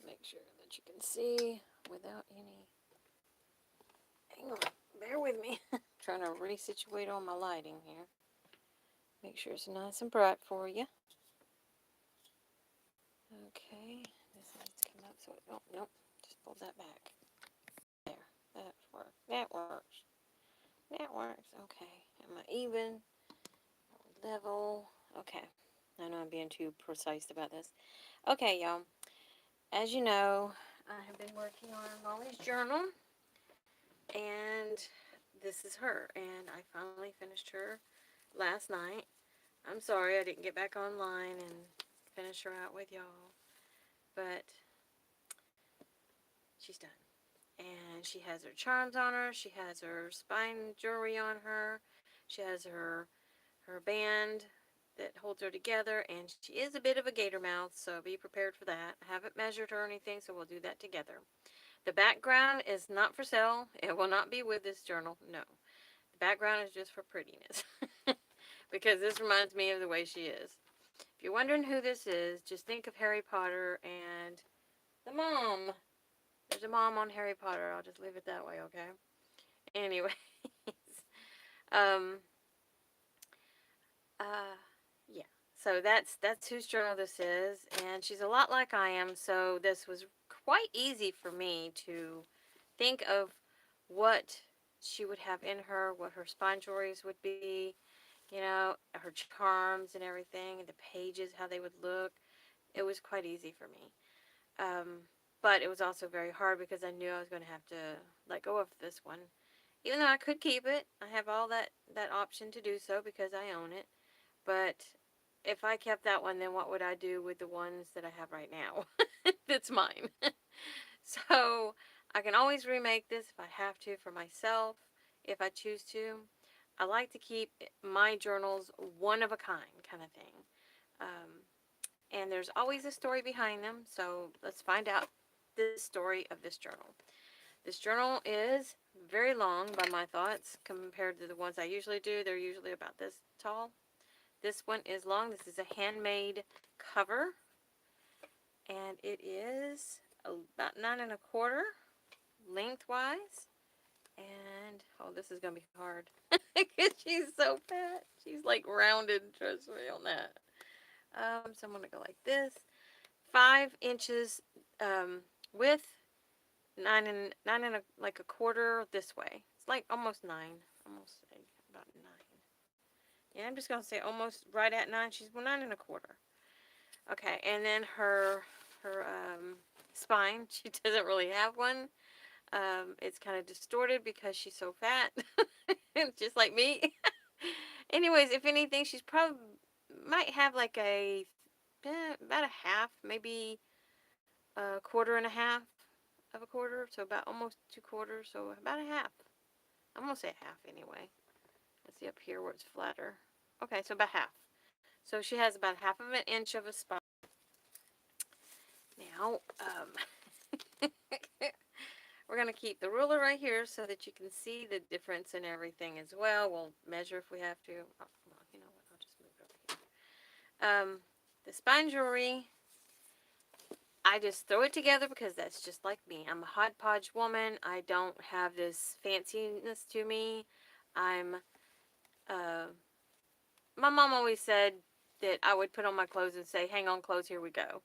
make sure that you can see without any... Hang on, bear with me. Trying to resituate all my lighting here. Make sure it's nice and bright for you. Okay, this needs to come up so it don't, nope, just pull that back. There, that works. That works. That works. Okay, am I even? Level. Okay, I know I'm being too precise about this. Okay, y'all. As you know, I have been working on Molly's journal, and this is her, and I finally finished her last night. I'm sorry I didn't get back online and finish her out with y'all, but she's done. And she has her charms on her, she has her spine jewelry on her, she has her band that holds her together, and she is a bit of a gator mouth, so be prepared for that. I haven't measured her or anything, so we'll do that together. The background is not for sale. It will not be with this journal, no. The background is just for prettiness, because this reminds me of the way she is. If you're wondering who this is, just think of Harry Potter and the mom. There's a mom on Harry Potter. I'll just leave it that way, okay? Anyways, um, yeah. So that's whose journal this is, and she's a lot like I am. So this was quite easy for me to think of what she would have in her, what her spine jewelries would be, you know, her charms and everything, and the pages, how they would look. It was quite easy for me. But it was also very hard because I knew I was going to have to let go of this one. Even though I could keep it, I have all that option to do so because I own it. But if I kept that one, then what would I do with the ones that I have right now? That's mine. So I can always remake this if I have to for myself, if I choose to. I like to keep my journals one of a kind of thing. And there's always a story behind them, so let's find out the story of this journal. This journal is very long by my thoughts compared to the ones I usually do. They're usually about this tall. This one is long. This is a handmade cover, and it is about 9¼ lengthwise. And oh, this is gonna be hard because she's so fat. She's like rounded. Trust me on that. So I'm gonna go like this. 5 inches width, nine and a quarter this way. It's like almost 9, almost about 9. Yeah, I'm just gonna say almost right at 9. She's 9¼ Okay, and then her spine. She doesn't really have one. It's kind of distorted because she's so fat, just like me. Anyways, if anything, she's probably might have like about a half, maybe a quarter and a half of a quarter, so about almost 2/4, so about a half. I'm gonna say a half anyway. Let's see up here where it's flatter. Okay, so about half. So she has about 1/2 inch of a spine. Now, we're going to keep the ruler right here so that you can see the difference in everything as well. We'll measure if we have to. Oh, well, you know what? I'll just move it over here. The spine jewelry, I just throw it together because that's just like me. I'm a hodgepodge woman. I don't have this fanciness to me. My mom always said that I would put on my clothes and say, hang on clothes, here we go.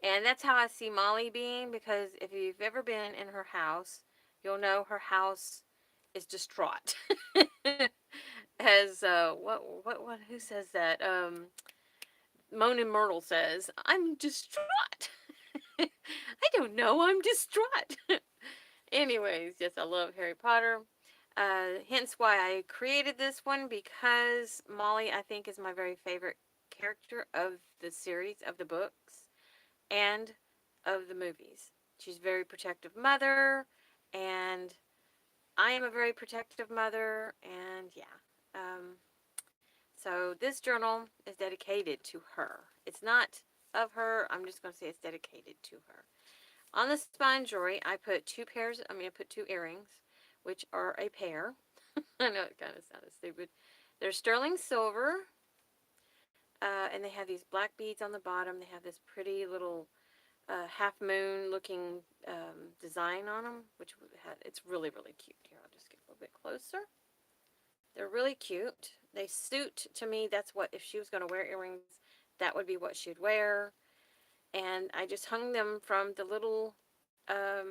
And that's how I see Molly being, because if you've ever been in her house, you'll know her house is distraught. As who says that? Moanin' Myrtle says, I'm distraught. I don't know, I'm distraught. Anyways, yes, I love Harry Potter. Hence why I created this one, because Molly, I think, is my very favorite character of the series, of the books, and of the movies. She's a very protective mother, and I am a very protective mother, and yeah. So this journal is dedicated to her. It's not of her, I'm just going to say it's dedicated to her. On the spine jewelry, I put I put 2 earrings, which are a pair. I know it kind of sounded stupid. They're sterling silver, and they have these black beads on the bottom. They have this pretty little half moon looking design on them, which it's really, really cute. Here, I'll just get a little bit closer. They're really cute. They suit, to me, that's what, if she was going to wear earrings, that would be what she'd wear. And I just hung them from the little, I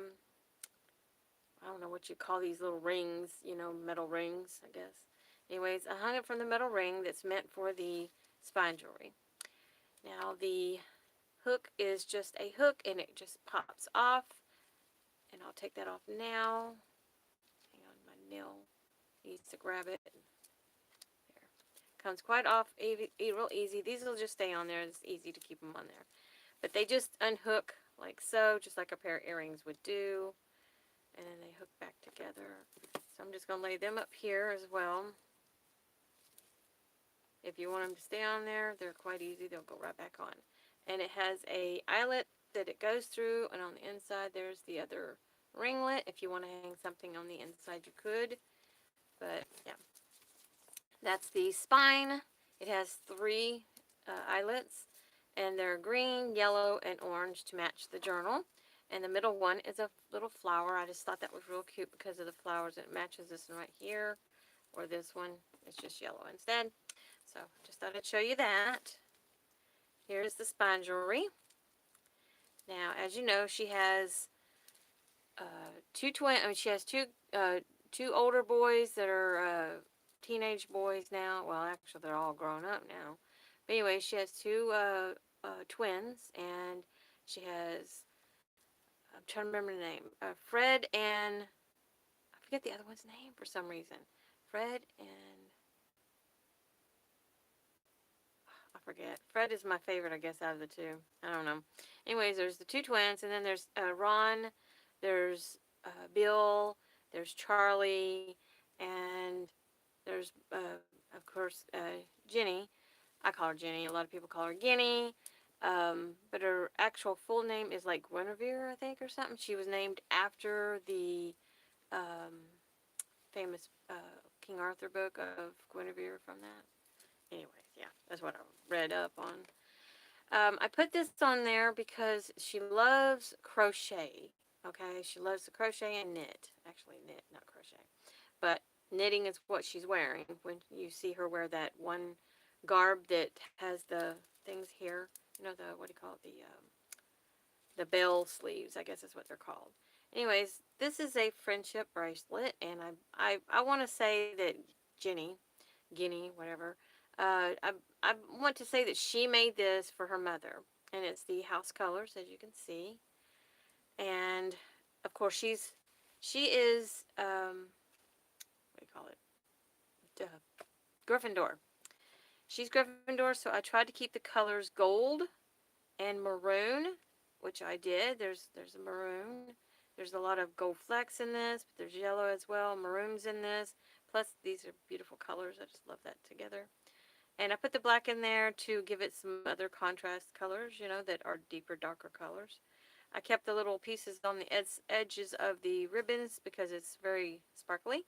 don't know what you call these little rings, metal rings, I guess. Anyways, I hung it from the metal ring that's meant for the spine jewelry. Now, the hook is just a hook, and it just pops off. And I'll take that off now. Hang on, my nail needs to grab it. There. Comes quite off real easy. These will just stay on there. It's easy to keep them on there. But they just unhook like so, just like a pair of earrings would do. And then they hook back together. So I'm just going to lay them up here as well. If you want them to stay on there, they're quite easy. They'll go right back on. And it has a eyelet that it goes through, and on the inside there's the other ringlet. If you want to hang something on the inside, you could. But yeah, that's the spine. It has 3 eyelets, and they're green, yellow, and orange to match the journal. And the middle one is a little flower. I just thought that was real cute because of the flowers. It matches this one right here, or this one. It's just yellow instead. So just thought I'd show you that. Here's the spine jewelry. Now, as you know, she has she has two older boys that are teenage boys now. Well, actually, they're all grown up now. But anyway, she has 2 twins, and she has, I'm trying to remember the name, Fred and, I forget the other one's name for some reason. Fred and, I forget. Fred is my favorite, I guess, out of the 2. I don't know. Anyways, there's the 2 twins, and then there's Ron, there's Bill, there's Charlie, and there's, of course, Jenny. I call her Jenny. A lot of people call her Guinea. But her actual full name is like Guinevere, I think, or something. She was named after the famous King Arthur book of Guinevere from that. Anyways, yeah, that's what I read up on. I put this on there because she loves crochet. Okay, she loves to crochet and knit. Actually, knit, not crochet. But knitting is what she's wearing. When you see her wear that one garb that has the things here, what do you call it? The bell sleeves, I guess is what they're called. Anyways, this is a friendship bracelet, and I want to say that Jenny, Guinea, whatever, I want to say that she made this for her mother, and it's the house colors, as you can see. And of course, she is what do you call it? Gryffindor. She's Gryffindor, so I tried to keep the colors gold and maroon, which I did. There's a maroon. There's a lot of gold flecks in this, but there's yellow as well. Maroon's in this. Plus, these are beautiful colors. I just love that together. And I put the black in there to give it some other contrast colors, that are deeper, darker colors. I kept the little pieces on the edges of the ribbons because it's very sparkly.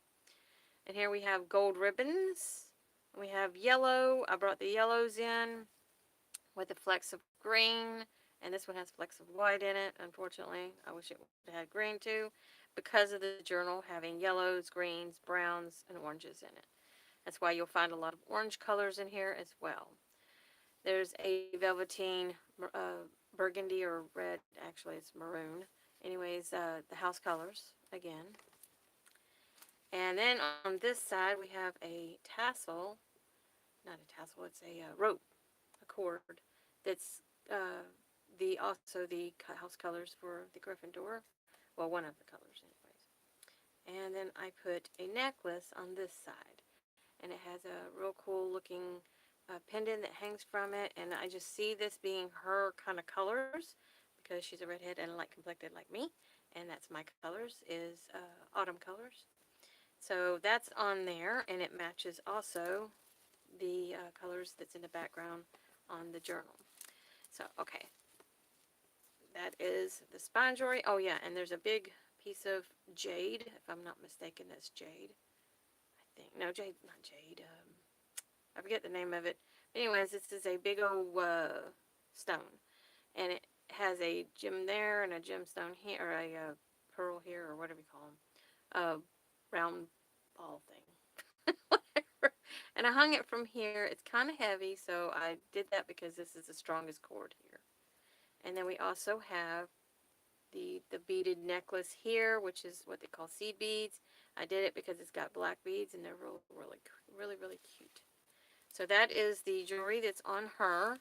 And here we have gold ribbons. We have yellow. I brought the yellows in with the flecks of green. And this one has flecks of white in it, unfortunately. I wish it would have had green too, because of the journal having yellows, greens, browns, and oranges in it. That's why you'll find a lot of orange colors in here as well. There's a velveteen burgundy or red. Actually, it's maroon. Anyways, the house colors again. And then on this side, we have a tassel. Not a tassel, it's a rope, a cord. That's also the house colors for the Gryffindor. Well, one of the colors, anyways. And then I put a necklace on this side. And it has a real cool looking pendant that hangs from it. And I just see this being her kind of colors because she's a redhead and light complected like me. And that's my colors, is autumn colors. So that's on there, and it matches also the colors that's in the background on the journal. So, okay. That is the spine jewelry. Oh, yeah, and there's a big piece of jade. If I'm not mistaken, that's jade. I think. No, jade, not jade. I forget the name of it. But anyways, this is a big old stone. And has a gem there and a gemstone here, or a pearl here, or whatever you call them, a round ball thing, whatever. And I hung it from here. It's kind of heavy, so I did that because this is the strongest cord here. And then we also have the beaded necklace here, which is what they call seed beads. I did it because it's got black beads and they're really cute. So that is the jewelry that's on her.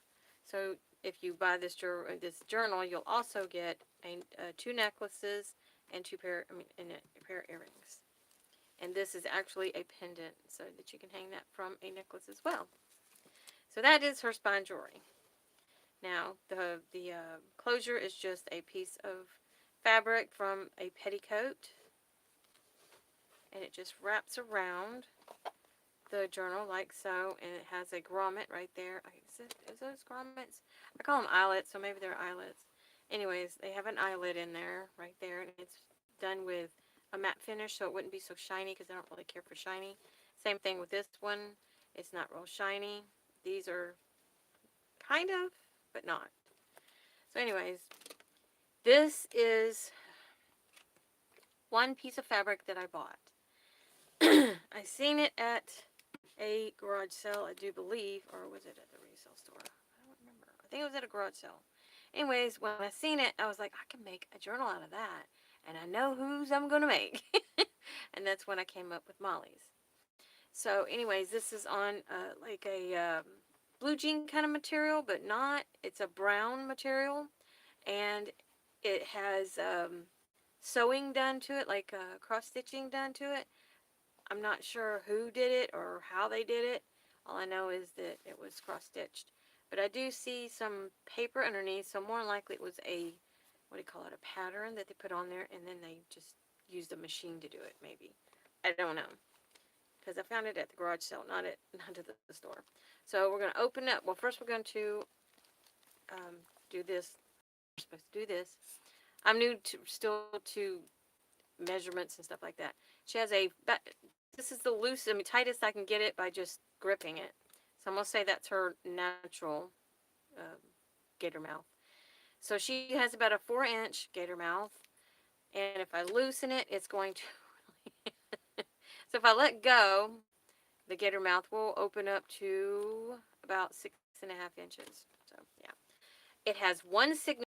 So if you buy this journal, you'll also get two necklaces and a pair of earrings. And this is actually a pendant, so that you can hang that from a necklace as well. So that is her spine jewelry. Now the closure is just a piece of fabric from a petticoat, and it just wraps around the journal like so, and it has a grommet right there. Is those grommets? I call them eyelets, so maybe they're eyelets. Anyways, they have an eyelet in there, right there, and it's done with a matte finish, so it wouldn't be so shiny because I don't really care for shiny. Same thing with this one. It's not real shiny. These are kind of, but not. So anyways, this is one piece of fabric that I bought. I seen it at a garage sale, I do believe, or was it at the resale store? I don't remember. I think it was at a garage sale. Anyways, when I seen it, I was like, I can make a journal out of that, and I know whose I'm gonna make. And that's when I came up with Molly's. So, anyways, this is on like a blue jean kind of material, but not. It's a brown material, and it has sewing done to it, like cross stitching done to it. I'm not sure who did it or how they did it. All I know is that it was cross stitched. But I do see some paper underneath, so more likely it was what do you call it, a pattern that they put on there, and then they just used a machine to do it, maybe. I don't know. Because I found it at the garage sale, not at the store. So we're going to open up. Well, first we're going to do this. We're supposed to do this. I'm new still to measurements and stuff like that. She has this is the loosest, tightest I can get it by just gripping it. So I'm going to say that's her natural gator mouth. So she has about a 4-inch gator mouth. And if I loosen it, it's going to... So if I let go, the gator mouth will open up to about 6.5 inches. So yeah. It has one signature.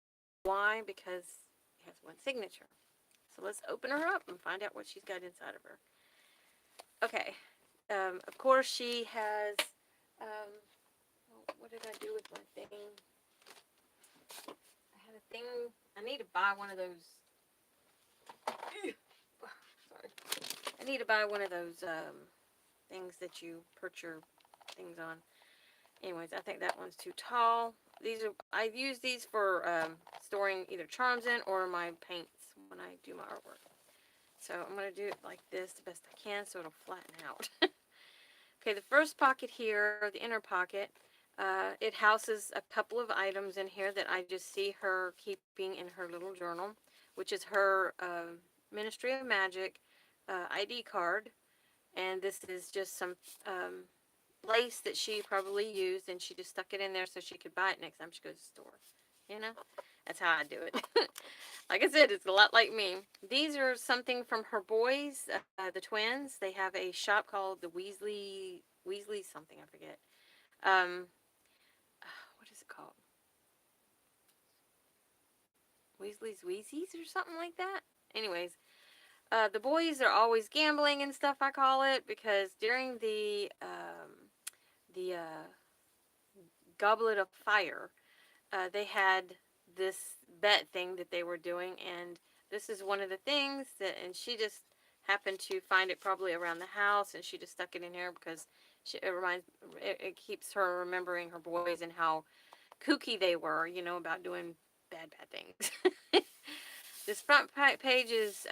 Why? Because it has one signature. So let's open her up and find out what she's got inside of her. Okay. Of course, she has. What did I do with my thing? I had a thing. I need to buy one of those. Sorry. I need to buy one of those things that you perch your things on. Anyways, I think that one's too tall. I use these for storing either charms in or my paints when I do my artwork. So I'm going to do it like this the best I can so it'll flatten out. Okay, the first pocket here, the inner pocket, it houses a couple of items in here that I just see her keeping in her little journal, which is her Ministry of Magic ID card. And this is just some lace that she probably used, and she just stuck it in there so she could buy it next time she goes to the store. You know? That's how I do it. Like I said, it's a lot like me. These are something from her boys, the twins. They have a shop called the Weasley something, I forget. Um, what is it called? Weasley's Wheezies or something like that? Anyways, the boys are always gambling and stuff, I call it, because during the Goblet of Fire, they had this bet thing that they were doing, and this is one of the things and she just happened to find it probably around the house, and she just stuck it in here because it keeps her remembering her boys and how kooky they were, about doing bad things. This front page is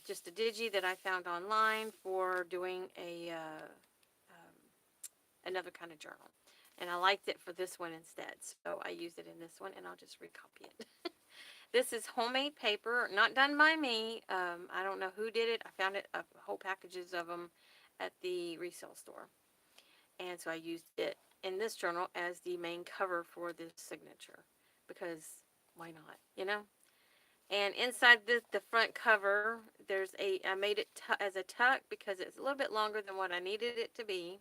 just a digi that I found online for doing another kind of journal. And I liked it for this one instead, so I used it in this one, and I'll just recopy it. This is homemade paper, not done by me. I don't know who did it. I found it, whole packages of them at the resale store. And so I used it in this journal as the main cover for this signature. Because why not, you know? And inside the front cover, I made it as a tuck because it's a little bit longer than what I needed it to be.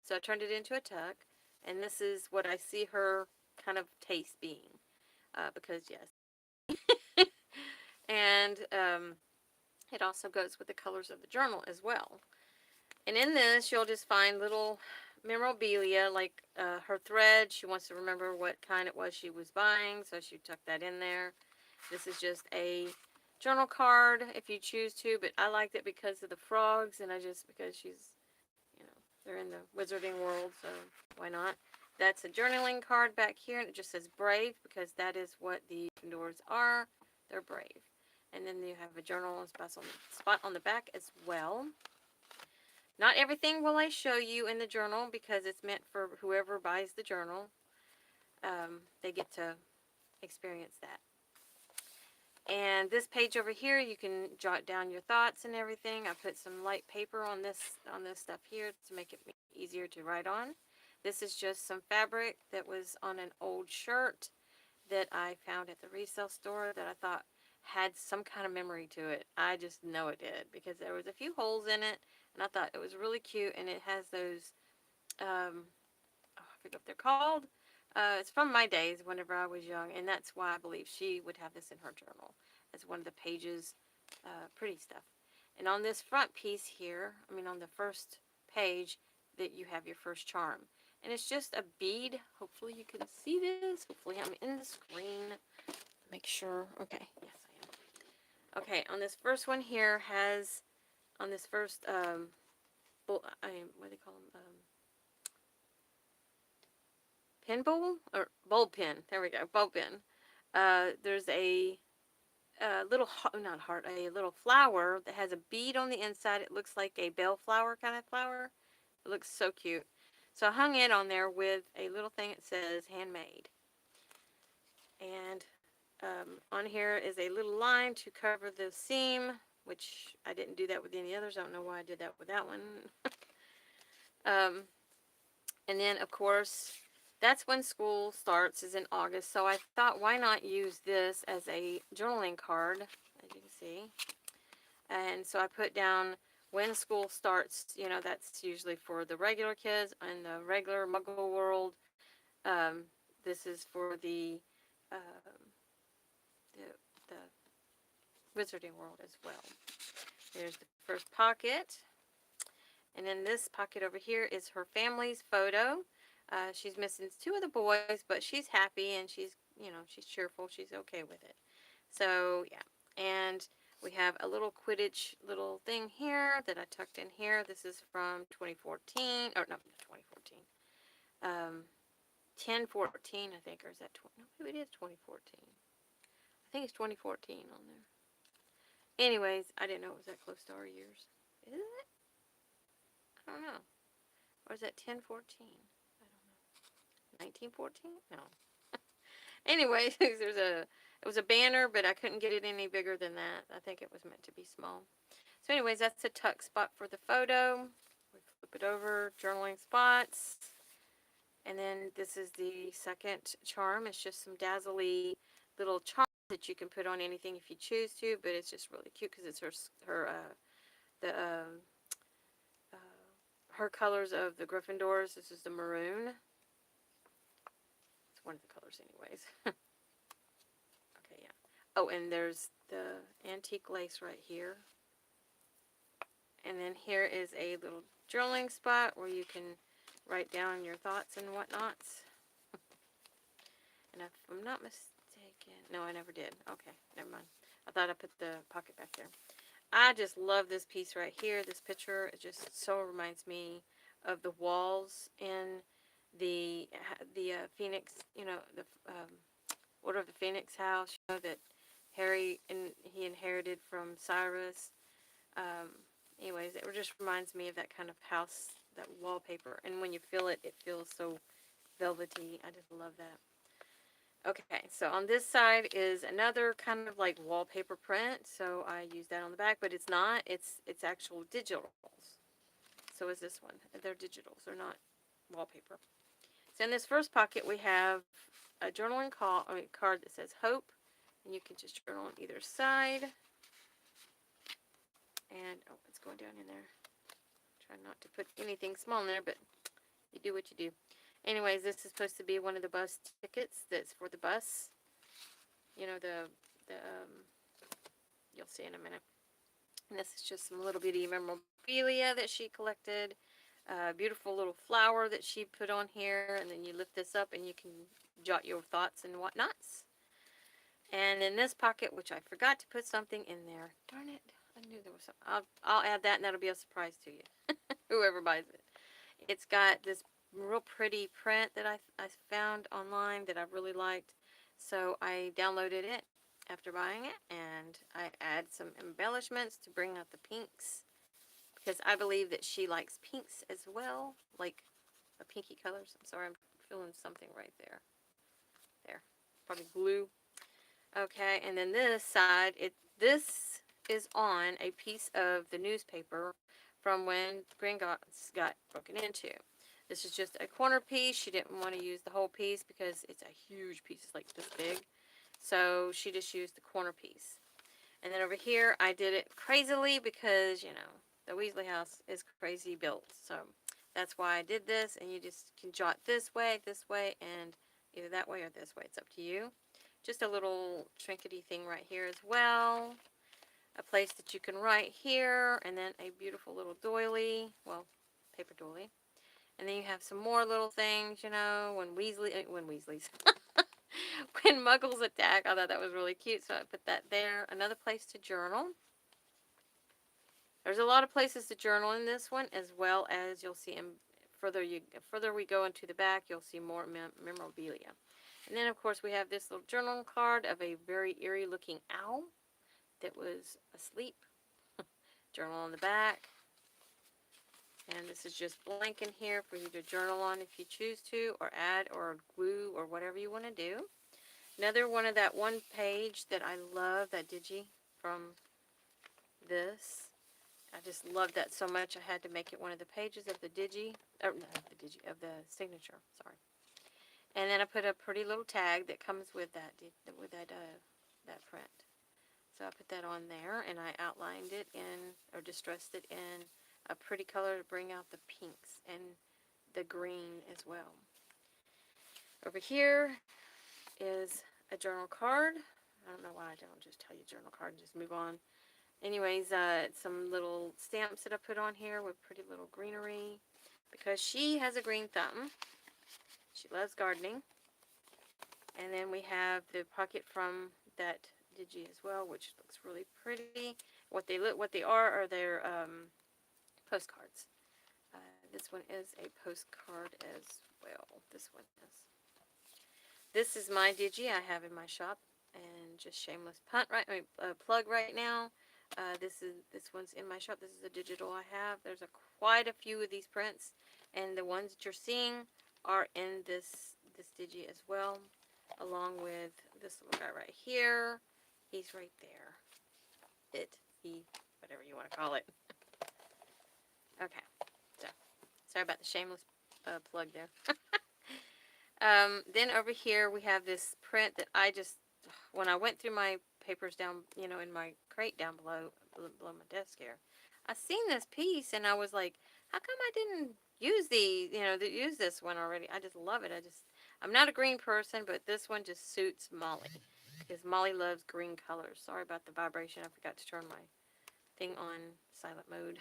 So I turned it into a tuck. And this is what I see her kind of taste being. Because, yes. And it also goes with the colors of the journal as well. And in this, you'll just find little memorabilia, like her thread. She wants to remember what kind it was she was buying, so she tucked that in there. This is just a journal card if you choose to, but I liked it because of the frogs, and because she's, they're in the wizarding world, so why not? That's a journaling card back here, and it just says brave because that is what the Gryffindors are. They're brave. And then you have a journal spot on the back as well. Not everything will I show you in the journal because it's meant for whoever buys the journal. They get to experience that. And this page over here, you can jot down your thoughts and everything. I put some light paper on this stuff here to make it easier to write on. This is just some fabric that was on an old shirt that I found at the resale store that I thought had some kind of memory to it. I just know it did because there was a few holes in it, and I thought it was really cute, and it has those, I forget what they're called. It's from my days whenever I was young, and that's why I believe she would have this in her journal as one of the pages, pretty stuff. And on this front piece here, on the first page, that you have your first charm. And it's just a bead. Hopefully you can see this. Hopefully I'm in the screen. Make sure. Okay, yes I am. Okay, on this first one here on this first, what do they call them? Pen bowl? Or bulb pen. There we go, bulb pen. There's a little, not heart, a little flower that has a bead on the inside. It looks like a bellflower kind of flower. It looks so cute. So I hung it on there with a little thing that says handmade. And on here is a little line to cover the seam, which I didn't do that with any others. I don't know why I did that with that one. And then, of course, that's when school starts, is in August. So I thought, why not use this as a journaling card, as you can see. And so I put down when school starts. That's usually for the regular kids in the regular Muggle world. This is for the Wizarding world as well. There's the first pocket. And then this pocket over here is her family's photo. She's missing two of the boys, but she's happy and she's cheerful. She's okay with it. So, yeah. And we have a little Quidditch little thing here that I tucked in here. This is from 2014. Or, no, not 2014. 1014, I think. Or is that 20? No, it is 2014. I think it's 2014 on there. Anyways, I didn't know it was that close to our years. Is it? I don't know. Or is that 1014? I don't know. 1914? No. Anyways, it was a banner, but I couldn't get it any bigger than that. I think it was meant to be small. So anyways, that's the tuck spot for the photo. We flip it over, journaling spots. And then this is the second charm. It's just some dazzly little charms that you can put on anything if you choose to, but it's just really cute because it's her colors of the Gryffindors. This is the maroon. It's one of the colors anyways. Okay, yeah. Oh, and there's the antique lace right here. And then here is a little journaling spot where you can write down your thoughts and whatnots. And if I'm not mistaken, no, I never did. Okay, never mind. I thought I put the pocket back there. I just love this piece right here. This picture, it just so reminds me of the walls in the Phoenix, the Order of the Phoenix house, that Harry he inherited from Cyrus. Anyways, it just reminds me of that kind of house, that wallpaper. And when you feel it, it feels so velvety. I just love that. Okay, so on this side is another kind of like wallpaper print. So I use that on the back, but it's not. It's actual digitals. So is this one. They're digitals. They're not wallpaper. So in this first pocket, we have a journaling card that says hope, and you can just journal on either side. And oh, it's going down in there. Try not to put anything small in there, but you do what you do. Anyways, this is supposed to be one of the bus tickets that's for the bus. You know, you'll see in a minute. And this is just some little bitty memorabilia that she collected. A beautiful little flower that she put on here. And then you lift this up and you can jot your thoughts and whatnots. And in this pocket, which I forgot to put something in there. Darn it. I knew there was something. I'll add that and that'll be a surprise to you. Whoever buys it. It's got this real pretty print that I found online that I really liked. So I downloaded it after buying it, and I add some embellishments to bring out the pinks, because I believe that she likes pinks as well, like a pinky colors. I'm sorry, I'm feeling something right there. There, probably glue. Okay, and then this side, this is on a piece of the newspaper from when Gringotts got broken into. This is just a corner piece. She didn't want to use the whole piece because it's a huge piece. It's like this big. So she just used the corner piece. And then over here, I did it crazily because, you know, the Weasley house is crazy built. So that's why I did this. And you just can jot this way, and either that way or this way. It's up to you. Just a little trinkety thing right here as well. A place that you can write here. And then a beautiful little doily. Well, paper doily. And then you have some more little things, you know, when Weasleys, when Muggles attack. I thought that was really cute, so I put that there. Another place to journal. There's a lot of places to journal in this one, as well as you'll see further we go into the back, you'll see more memorabilia. And then, of course, we have this little journaling card of a very eerie-looking owl that was asleep. Journal on the back. And this is just blank in here for you to journal on if you choose to, or add, or glue, or whatever you want to do. Another one of that one page that I love, that digi from this. I just love that so much. I had to make it one of the pages of the digi, or not the digi, of the signature. Sorry. And then I put a pretty little tag that comes with that print. So I put that on there, and I outlined it in, or distressed it in a pretty color to bring out the pinks and the green as well. Over here is a journal card. I don't know why I don't just tell you journal card and just move on. Anyways, some little stamps that I put on here with pretty little greenery, because she has a green thumb. She loves gardening. And then we have the pocket from that digi as well, which looks really pretty. What they are their postcards. This one is a postcard as well. This one is. This is my digi I have in my shop, and just shameless plug right now. This one's in my shop. This is a digital I have. There's quite a few of these prints, and the ones that you're seeing are in this digi as well, along with this little guy right here. He's right there. He, whatever you want to call it. Okay, so sorry about the shameless plug there. Then over here we have this print that I just, when I went through my papers down, you know, in my crate down below my desk here, I seen this piece and I was like, how come I didn't use this one already? I just love it. I'm not a green person, but this one just suits Molly, because Molly loves green colors. Sorry about the vibration. I forgot to turn my thing on silent mode.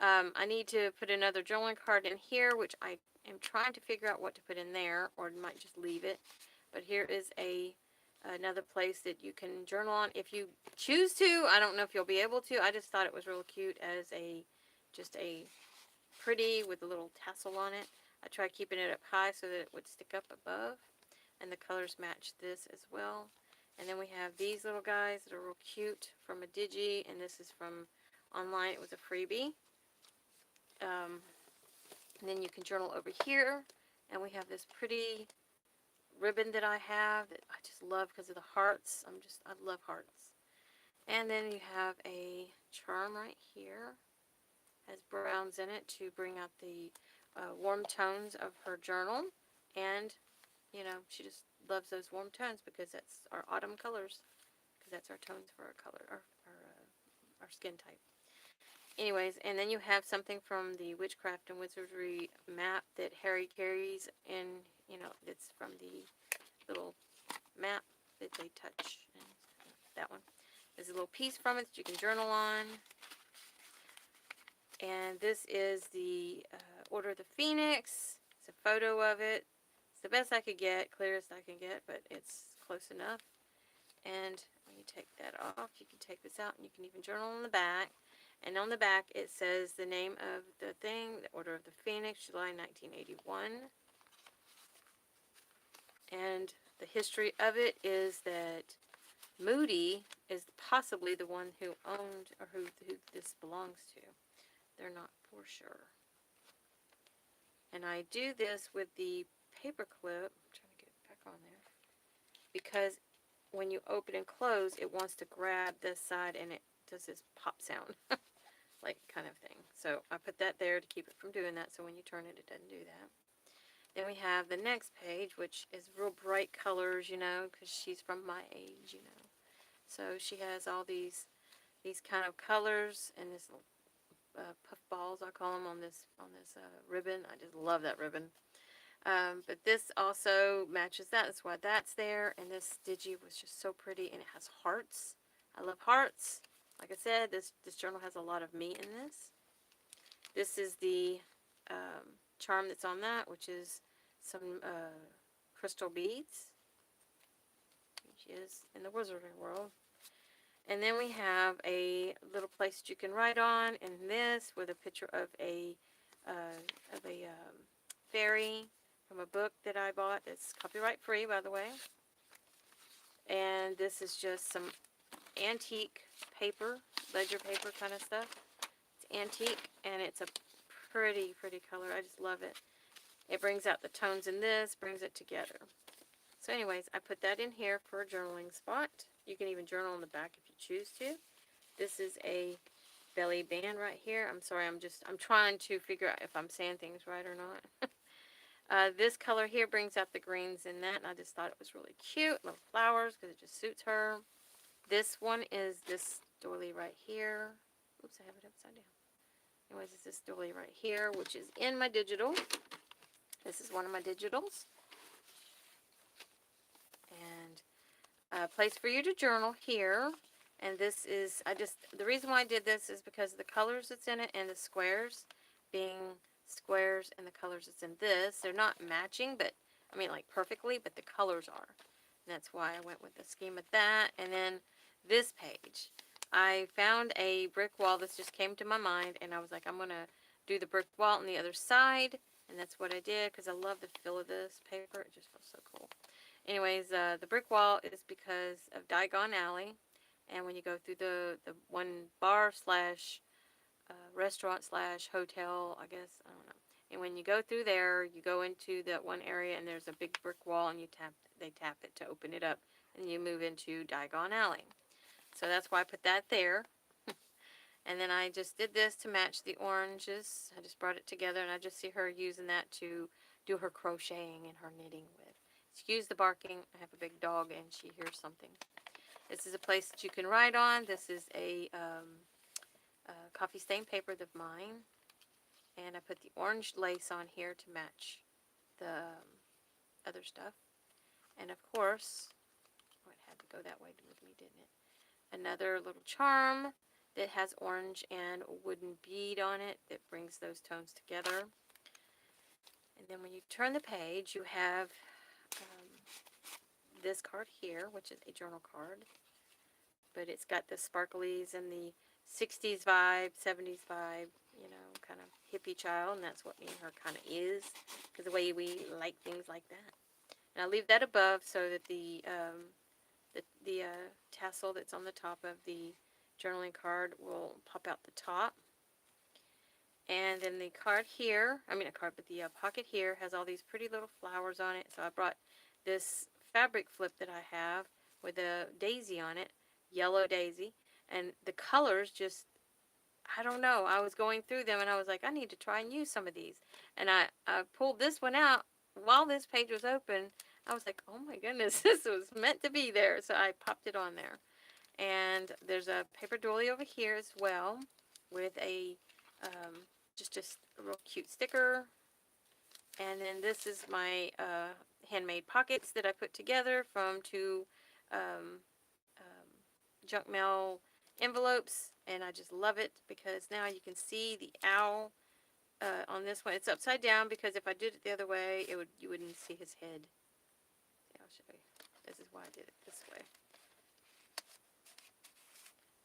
I need to put another journaling card in here, which I am trying to figure out what to put in there, or might just leave it. But here is another place that you can journal on if you choose to. I don't know if you'll be able to. I just thought it was real cute as just a pretty with a little tassel on it. I tried keeping it up high so that it would stick up above, and the colors match this as well. And then we have these little guys that are real cute from a digi, and this is from online. It was a freebie. And then you can journal over here, and we have this pretty ribbon that I have that I just love because of the hearts. I love hearts. And then you have a charm right here. Has browns in it to bring out the warm tones of her journal. And You know, she just loves those warm tones because that's our autumn colors. Because that's our tones for our color, our skin type. Anyways, and then you have something from the Witchcraft and Wizardry map that Harry carries, and you know, it's from the little map that they touch. And that one. There's a little piece from it that you can journal on. And this is the Order of the Phoenix. It's a photo of it. It's the best I could get, clearest I can get, but it's close enough. And when you take that off, you can take this out and you can even journal on the back. And on the back, it says the name of the thing, the Order of the Phoenix, July 1981. And the history of it is that Moody is possibly the one who owned or who this belongs to. They're not for sure. And I do this with the paper clip. I'm trying to get it back on there. Because when you open and close, it wants to grab this side and it does this pop sound. Like kind of thing. So I put that there to keep it from doing that. So when you turn it, it doesn't do that. Then we have the next page, which is real bright colors, you know, because she's from my age, you know. So she has all these kind of colors and this puff balls, I call them, on this ribbon. I just love that ribbon. But this also matches that. That's why that's there. And this digi was just so pretty, and it has hearts. I love hearts. Like I said, this journal has a lot of me in this. This is the charm that's on that, which is some crystal beads. She is in the wizardry world. And then we have a little place that you can write on in this with a picture of a fairy from a book that I bought. It's copyright free, by the way. And this is just some antique paper, ledger paper kind of stuff. It's antique, and it's a pretty, pretty color. I just love it. It brings out the tones in this, brings it together. So anyways, I put that in here for a journaling spot. You can even journal on the back if you choose to. This is a belly band right here. I'm sorry, I'm trying to figure out if I'm saying things right or not. This color here brings out the greens in that, and I just thought it was really cute. Little flowers, because it just suits her. This one is this doily right here. Oops, I have it upside down. Anyways, it's this doily right here, which is in my digital. This is one of my digitals. And a place for you to journal here. And this is, the reason why I did this is because of the colors that's in it and the squares being squares and the colors that's in this. They're not matching, but, I mean, like perfectly, but the colors are. And that's why I went with the scheme of that. And then this page. I found a brick wall. This just came to my mind, and I was like, I'm going to do the brick wall on the other side. And that's what I did, because I love the feel of this paper. It just feels so cool. Anyways, the brick wall is because of Diagon Alley. And when you go through the one bar slash restaurant slash hotel, I guess, I don't know. And when you go through there, you go into that one area, and there's a big brick wall, and they tap it to open it up, and you move into Diagon Alley. So that's why I put that there. And then I just did this to match the oranges. I just brought it together, and I just see her using that to do her crocheting and her knitting with. Excuse the barking. I have a big dog, and she hears something. This is a place that you can write on. This is a coffee stain paper of mine. And I put the orange lace on here to match the other stuff. And of course, oh, it had to go that way with me, didn't it? Another little charm that has orange and a wooden bead on it that brings those tones together. And then when you turn the page, you have this card here, which is a journal card. But it's got the sparklies and the 60s vibe, 70s vibe, you know, kind of hippie child. And that's what me and her kind of is, because the way we like things like that. And I'll leave that above so that the tassel that's on the top of the journaling card will pop out the top. And then the card here, but the pocket here has all these pretty little flowers on it. So I brought this fabric flip that I have with a daisy on it, yellow daisy. And the colors just, I don't know. I was going through them and I was like, I need to try and use some of these. And I pulled this one out while this page was open. I was like, oh my goodness, this was meant to be there. So I popped it on there. And there's a paper doily over here as well with a just a real cute sticker. And then this is my handmade pockets that I put together from two um, junk mail envelopes. And I just love it because now you can see the owl on this one. It's upside down because if I did it the other way, you wouldn't see his head. Yeah, I'll show you. This is why I did it this way.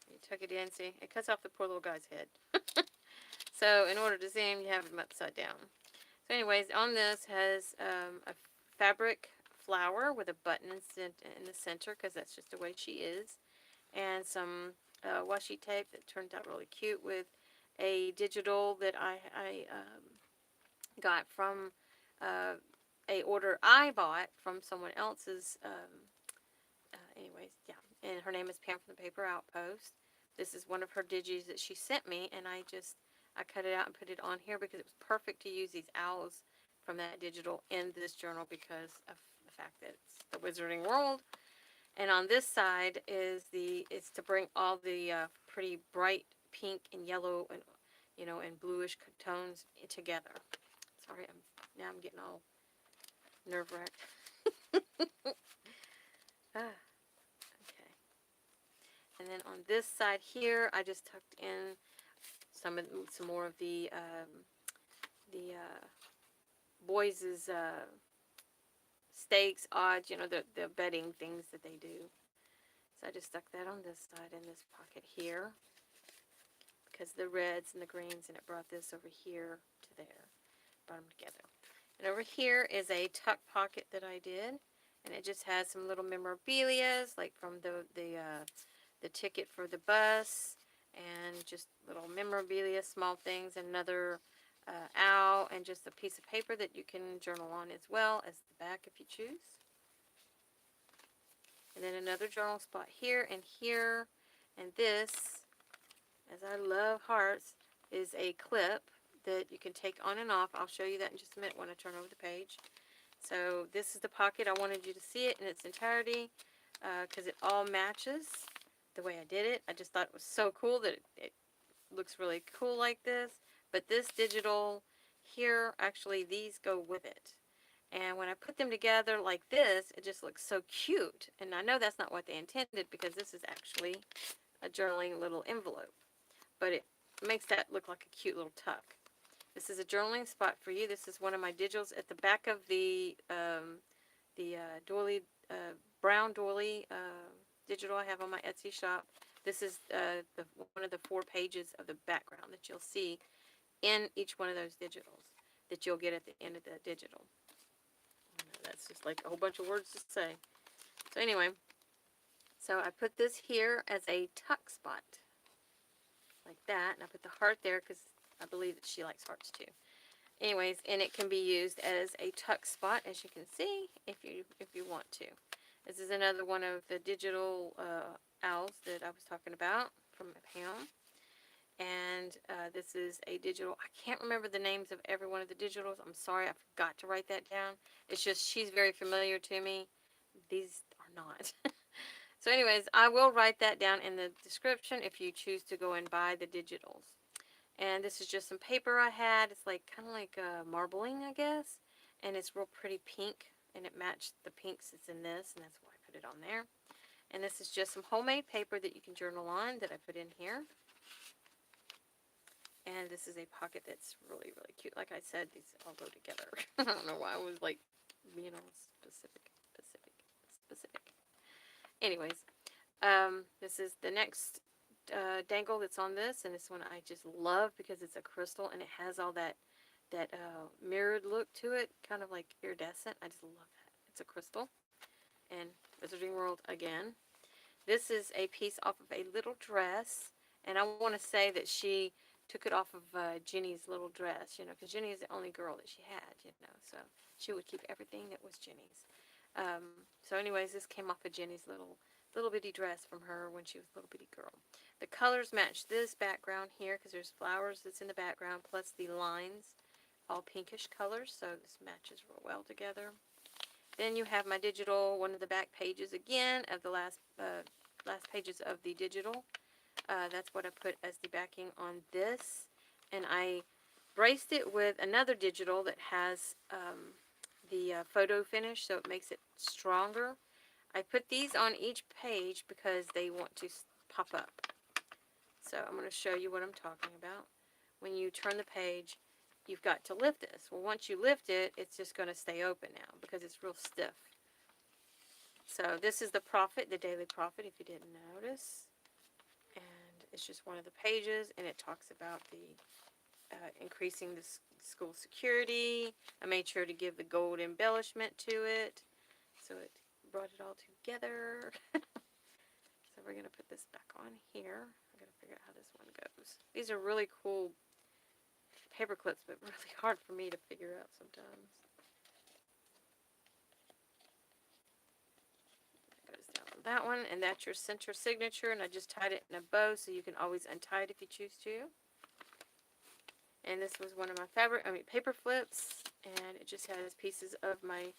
You tuck it in, see? It cuts off the poor little guy's head. So in order to see him, you have him upside down. So anyways, on this has a fabric flower with a button in the center because that's just the way she is. And some washi tape that turned out really cute with a digital that I got from a order I bought from someone else's. Anyways, yeah. And her name is Pam from the Paper Outpost. This is one of her digis that she sent me, and I cut it out and put it on here because it was perfect to use these owls from that digital in this journal because of the fact that it's the Wizarding World. And on this side is to bring all the pretty bright pink and yellow and and bluish tones together. Sorry, I'm getting all nerve wracked. Ah, okay. And then on this side here, I just tucked in some more of the boys' stakes, odds, the betting things that they do. So I just stuck that on this side in this pocket here because the reds and the greens, and it brought this over here to there, brought them together. And over here is a tuck pocket that I did, and it just has some little memorabilia, like from the ticket for the bus, and just little memorabilia, small things, another owl, and just a piece of paper that you can journal on as well as the back if you choose. And then another journal spot here and here. And this, as I love hearts, is a clip that you can take on and off. I'll show you that in just a minute when I turn over the page. So this is the pocket. I wanted you to see it in its entirety because it all matches the way I did it. I just thought it was so cool that it looks really cool like this. But this digital here, actually these go with it. And when I put them together like this, it just looks so cute. And I know that's not what they intended because this is actually a journaling little envelope. But it makes that look like a cute little tuck. This is a journaling spot for you. This is one of my digitals at the back of the doily, brown doily digital I have on my Etsy shop. This is one of the 4 pages of the background that you'll see in each one of those digitals that you'll get at the end of the digital. That's just like a whole bunch of words to say. So anyway, so I put this here as a tuck spot, like that, and I put the heart there because I believe that she likes hearts too. Anyways, and it can be used as a tuck spot, as you can see, if you want to. This is another one of the digital owls that I was talking about from Pam. And this is a digital. I can't remember the names of every one of the digitals. I'm sorry, I forgot to write that down. It's just she's very familiar to me. These are not. So anyways, I will write that down in the description if you choose to go and buy the digitals. And this is just some paper I had. It's like kind of like marbling, I guess. And it's real pretty pink. And it matched the pinks that's in this. And that's why I put it on there. And this is just some homemade paper that you can journal on that I put in here. And this is a pocket that's really, really cute. Like I said, these all go together. I don't know why I was like, specific. Anyways, this is the next dangle that's on this, and this one I just love because it's a crystal and it has all that mirrored look to it, kind of like iridescent. I just love that. It's a crystal, and Wizarding World again. This is a piece off of a little dress, and I want to say that she took it off of Jenny's little dress, because Jenny is the only girl that she had, so she would keep everything that was Jenny's. So anyways, this came off of Jenny's little bitty dress from her when she was a little bitty girl. The colors match this background here because there's flowers that's in the background plus the lines, all pinkish colors, so this matches real well together. Then you have my digital, one of the back pages again of the last pages of the digital. That's what I put as the backing on this. And I braced it with another digital that has the photo finish, so it makes it stronger. I put these on each page because they want to pop up. So I'm going to show you what I'm talking about. When you turn the page, you've got to lift this. Well, once you lift it, it's just going to stay open now because it's real stiff. So this is the Prophet, the Daily Prophet, if you didn't notice. And it's just one of the pages, and it talks about the increasing the school security. I made sure to give the gold embellishment to it, so it brought it all together. So we're going to put this back on here. I'm going to figure out how this one goes. These are really cool paper clips, but really hard for me to figure out sometimes. Goes down on that one, and that's your center signature, and I just tied it in a bow so you can always untie it if you choose to. And this was one of my paper flips, and it just has pieces of my,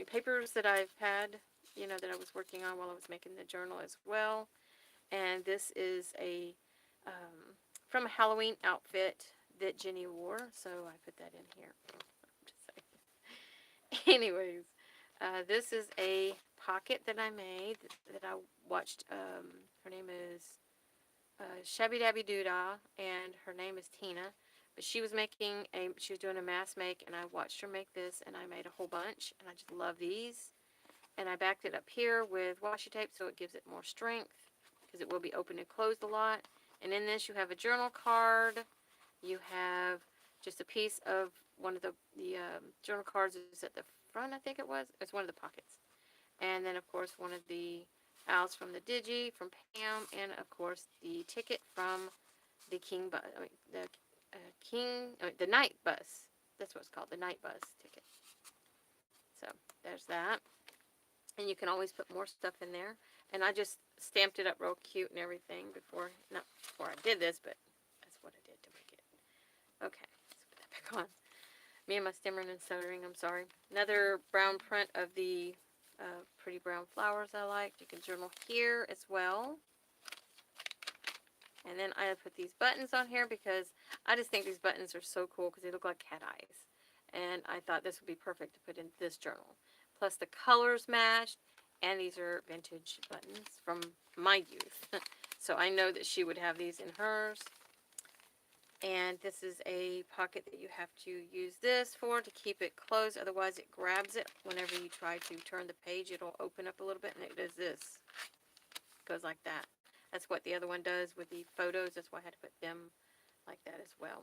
papers that I've had, that I was working on while I was making the journal as well. And this is from a Halloween outfit that Jenny wore, so I put that in here. Just saying. Anyways, this is a pocket that I made that I watched. Her name is Shabby Dabby Doodah, and her name is Tina. But she was doing a mass make, and I watched her make this, and I made a whole bunch, and I just love these. And I backed it up here with washi tape so it gives it more strength, because it will be opened and closed a lot. And in this you have a journal card. You have just a piece of one of the journal cards is at the front, I think it was. It's one of the pockets. And then, of course, one of the owls from the Digi, from Pam, and, of course, the ticket from the the night bus. That's what it's called, the night bus ticket. So, there's that. And you can always put more stuff in there. And I just stamped it up real cute and everything not before I did this, but that's what I did to make it. Okay, let's put that back on. Me and my stimmering and soldering, I'm sorry. Another brown print of the pretty brown flowers I liked. You can journal here as well. And then I put these buttons on here because I just think these buttons are so cool because they look like cat eyes. And I thought this would be perfect to put in this journal. Plus the colors matched, and these are vintage buttons from my youth. So I know that she would have these in hers. And this is a pocket that you have to use this for to keep it closed. Otherwise, it grabs it. Whenever you try to turn the page, it'll open up a little bit, and it does this. It goes like that. That's what the other one does with the photos. That's why I had to put them like that as well.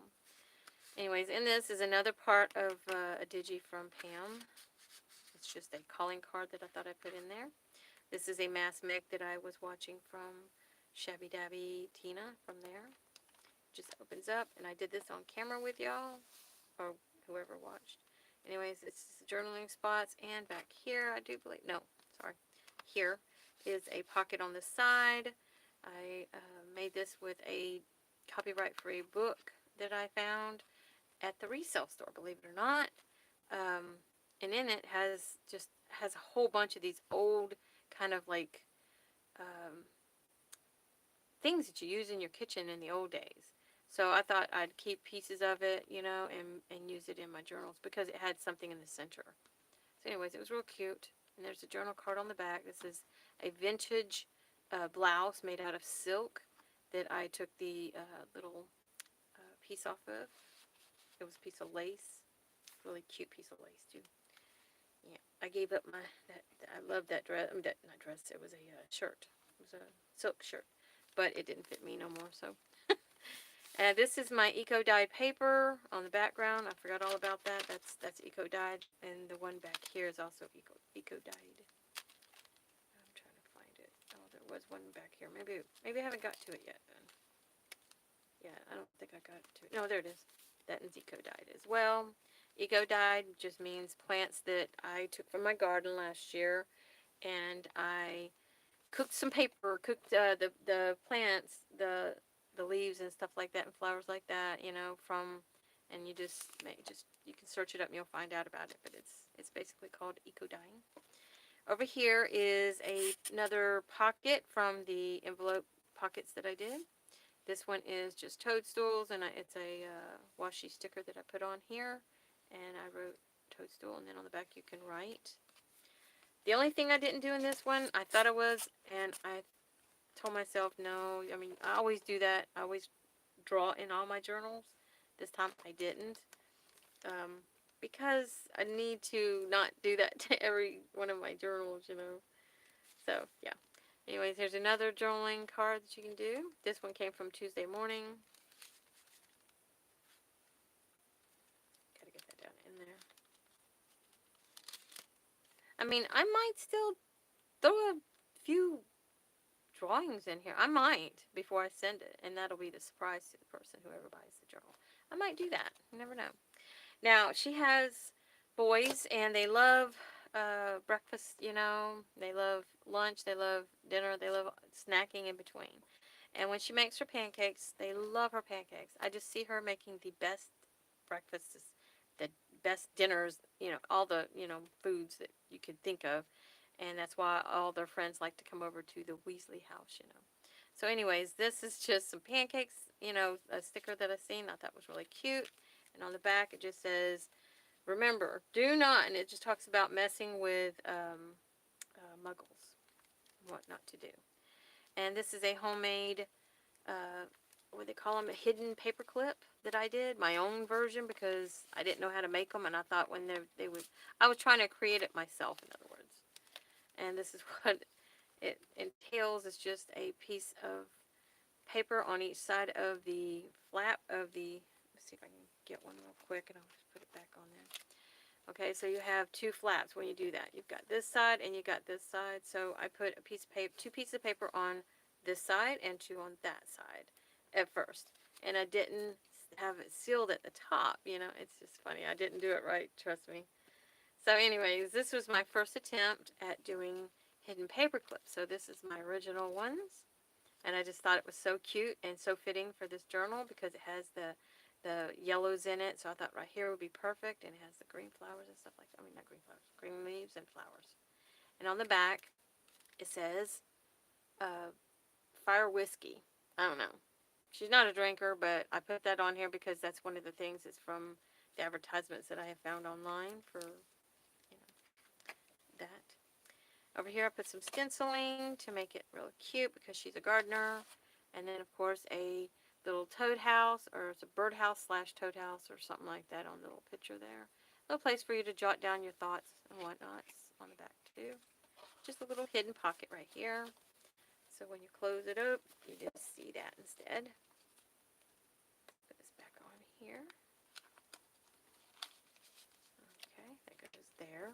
Anyways, in this is another part of a Digi from Pam. It's just a calling card that I thought I'd put in there. This is a mass make that I was watching from Shabby Dabby Tina from there. Just opens up, and I did this on camera with y'all, or whoever watched. Anyways, it's journaling spots, and back here, I do believe, no, sorry, here is a pocket on the side. I made this with a copyright-free book that I found at the resale store, believe it or not. And in it has a whole bunch of these old kind of like things that you use in your kitchen in the old days. So I thought I'd keep pieces of it, and use it in my journals because it had something in the center. So anyways, it was real cute. And there's a journal card on the back. This is a vintage blouse made out of silk that I took the little piece off of. It was a piece of lace. Really cute piece of lace, too. Yeah, I gave up I love that dress. Not dress, it was a shirt. It was a silk shirt. But it didn't fit me no more, so. This is my eco-dyed paper on the background. I forgot all about that. That's eco-dyed. And the one back here is also eco-dyed. I'm trying to find it. Oh, there was one back here. Maybe I haven't got to it yet then. Yeah, I don't think I got to it. No, there it is. That is eco-dyed as well. Eco-dyed just means plants that I took from my garden last year, and I cooked some paper, cooked the plants, the leaves and stuff like that, and flowers like that, from and you can search it up and you'll find out about it. But it's basically called eco dyeing. Over here is another pocket from the envelope pockets that I did. This one is just toadstools, and it's a washi sticker that I put on here, and I wrote toadstool, and then on the back you can write. The only thing I didn't do in this one, I thought I was, and I told myself no. I mean, I always do that. I always draw in all my journals. This time I didn't, because I need to not do that to every one of my journals, you know. So, yeah. Anyways, here's another journaling card that you can do. This one came from Tuesday morning. Gotta get that down in there. I mean, I might still throw a few drawings in here. I might before I send it, and that'll be the surprise to the person, whoever buys the journal. I might do that. You never know. Now, she has boys, and they love breakfast, you know. They love lunch. They love dinner. They love snacking in between. And when she makes her pancakes, they love her pancakes. I just see her making the best breakfasts, the best dinners, you know, all the, you know, foods that you could think of. And that's why all their friends like to come over to the Weasley house, you know. So anyways, this is just some pancakes, you know, a sticker that I seen. I thought was really cute. And on the back it just says, remember, do not, and it just talks about messing with muggles, what not to do. And this is a homemade, uh, what they call them, a hidden paper clip that I did, my own version, because I didn't know how to make them, and I thought when they would, I was trying to create it myself, in other words. And this is what it entails. It's just a piece of paper on each side of the flap of the, let's see if I can get one real quick, and I'll just put it back on there. Okay, so you have two flaps when you do that. You've got this side and you got this side. So I put a piece of paper, two pieces of paper on this side and two on that side at first. And I didn't have it sealed at the top, you know. It's just funny. I didn't do it right, trust me. So anyways, this was my first attempt at doing hidden paper clips. So this is my original ones. And I just thought it was so cute and so fitting for this journal because it has the yellows in it. So I thought right here would be perfect. And it has the green flowers and stuff like that. I mean, not green flowers, green leaves and flowers. And on the back, it says Fire Whiskey. I don't know. She's not a drinker, but I put that on here because that's one of the things that's from the advertisements that I have found online for, you know, that. Over here I put some stenciling to make it real cute because she's a gardener. And then, of course, a little toad house, or it's a birdhouse slash toad house or something like that on the little picture there. A little place for you to jot down your thoughts and whatnots on the back too. Just a little hidden pocket right here. So when you close it up, you just see that instead. Put this back on here. Okay, that goes there.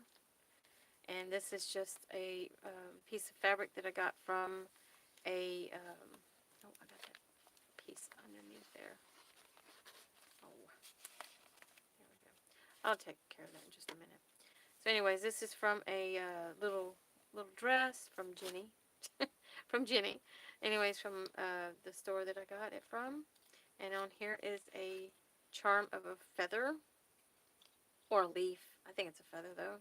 And this is just a piece of fabric that I got from a, oh, I got that piece underneath there. Oh, there we go. I'll take care of that in just a minute. So anyways, this is from a little dress from Jenny. From Jenny. Anyways, from the store that I got it from. And on here is a charm of a feather or a leaf. I think it's a feather though.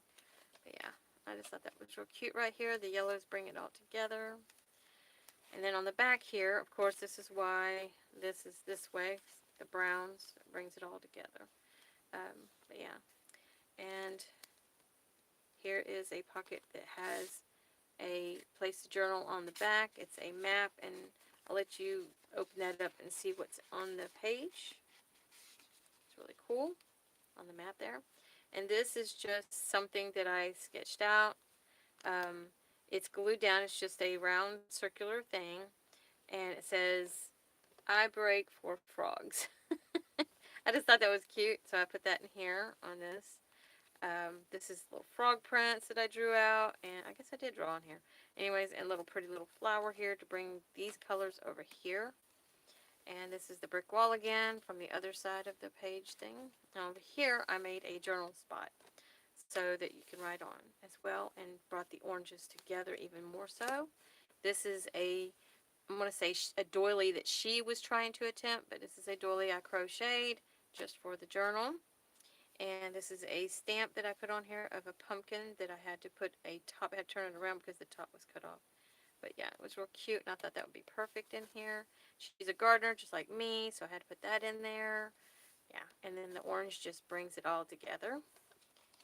But yeah, I just thought that was real cute right here. The yellows bring it all together. And then on the back here, of course, this is why this is this way. The browns brings it all together. But yeah. And here is a pocket that has a place to journal on the back. It's a map, and I'll let you open that up and see what's on the page. It's really cool on the map there. And this is just something that I sketched out. It's glued down. It's just a round circular thing. And it says, I break for frogs. I just thought that was cute, so I put that in here on this. This is little frog prints that I drew out, and I guess I did draw on here. Anyways, and little pretty little flower here to bring these colors over here. And this is the brick wall again from the other side of the page thing. Now over here, I made a journal spot so that you can write on as well, and brought the oranges together even more so. This is a, I'm going to say a doily that she was trying to attempt, but this is a doily I crocheted just for the journal. And this is a stamp that I put on here of a pumpkin that I had to put a top, I had to turn it around because the top was cut off. But yeah, it was real cute, and I thought that would be perfect in here. She's a gardener just like me, so I had to put that in there. Yeah, and then the orange just brings it all together.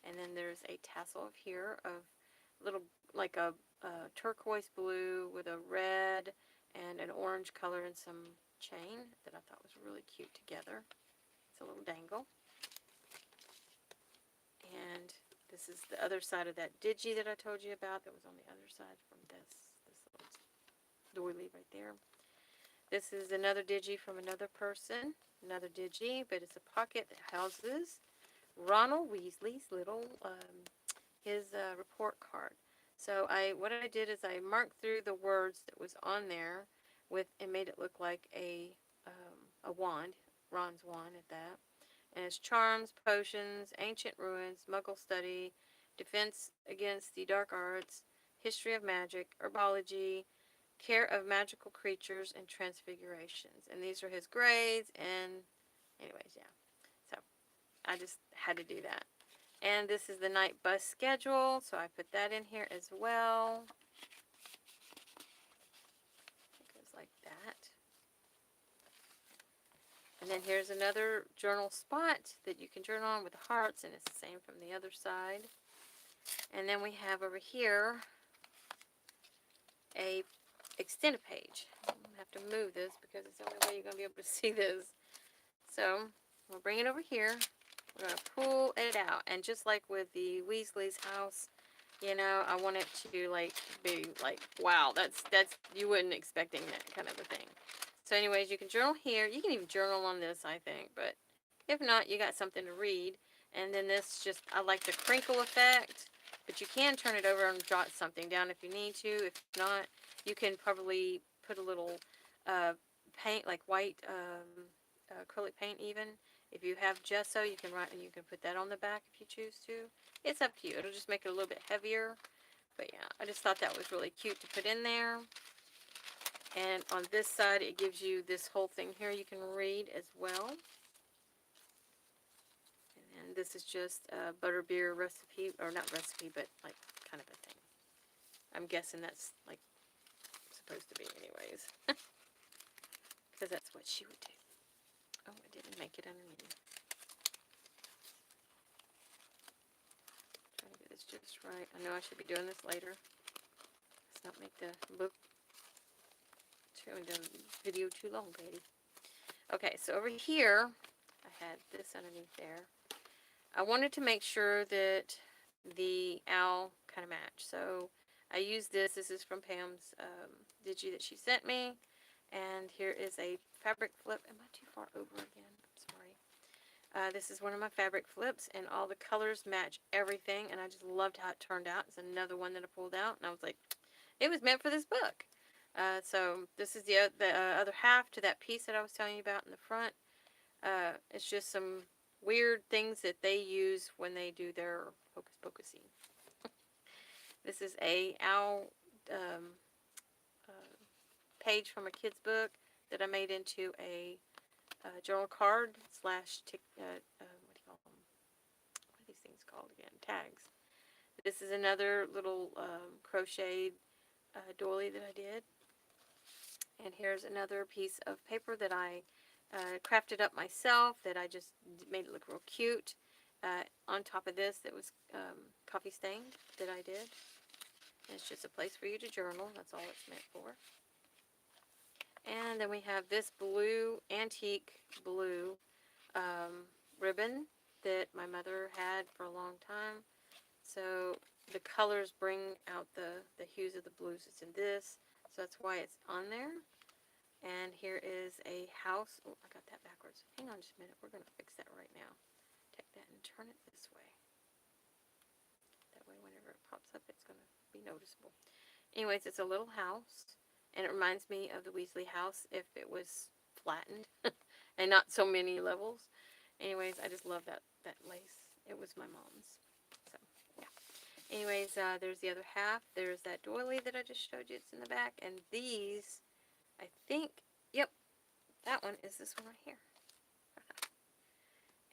And then there's a tassel here of little, like a turquoise blue with a red and an orange color and some chain that I thought was really cute together. It's a little dangle. And this is the other side of that digi that I told you about that was on the other side from this little doily right there. This is another digi from another person, another digi, but it's a pocket that houses Ronald Weasley's little, his report card. So what I did is I marked through the words that was on there with, and made it look like a wand, Ron's wand at that. And it's charms, potions, ancient ruins, muggle study, defense against the dark arts, history of magic, herbology, care of magical creatures, and transfigurations. And these are his grades, and anyways, yeah. So I just had to do that. And this is the night bus schedule, so I put that in here as well. It goes like that. And then here's another journal spot that you can journal on with the hearts, and it's the same from the other side. And then we have over here a extended page. I'm going to have to move this because it's the only way you're going to be able to see this. So we'll bring it over here. We're going to pull it out. And just like with the Weasley's house, you know, I want it to like be like, wow, that's you wouldn't expecting that kind of a thing. So anyways, you can journal here. You can even journal on this, I think. But if not, you got something to read. And then this just, I like the crinkle effect. But you can turn it over and jot something down if you need to. If not, you can probably put a little paint, like white acrylic paint even. If you have gesso, you can put that on the back if you choose to. It's up to you. It'll just make it a little bit heavier. But yeah, I just thought that was really cute to put in there. And on this side, it gives you this whole thing here you can read as well. And this is just a butterbeer recipe, or not recipe, but like kind of a thing. I'm guessing that's like supposed to be anyways. Because that's what she would do. Oh, I didn't make it underneath. Trying to get this just right. I know I should be doing this later. Let's not make the book the video too long, baby. Okay, so over here, I had this underneath there. I wanted to make sure that the owl kind of matched. So I used this. This is from Pam's digi that she sent me. And here is a fabric flip. Am I too far over again? I'm sorry. This is one of my fabric flips, and all the colors match everything, and I just loved how it turned out. It's another one that I pulled out, and I was like, it was meant for this book. So this is the other half to that piece that I was telling you about in the front. It's just some weird things that they use when they do their hocus pocusy. This is a owl page from a kid's book that I made into a journal card slash what do you call them? What are these things called again? Tags. This is another little crocheted doily that I did. And here's another piece of paper that I crafted up myself that I just made it look real cute. On top of this, that was coffee stained that I did. And it's just a place for you to journal. That's all it's meant for. And then we have this blue, antique blue ribbon that my mother had for a long time. So the colors bring out the hues of the blues that's in this. So that's why it's on there. And here is a house. Oh, I got that backwards. Hang on just a minute. We're going to fix that right now. Take that and turn it this way. That way whenever it pops up, it's going to be noticeable. Anyways, it's a little house. And it reminds me of the Weasley house if it was flattened and not so many levels. Anyways, I just love that lace. It was my mom's. So, yeah. Anyways, there's the other half. There's that doily that I just showed you. It's in the back. And these, I think, yep, that one is this one right here.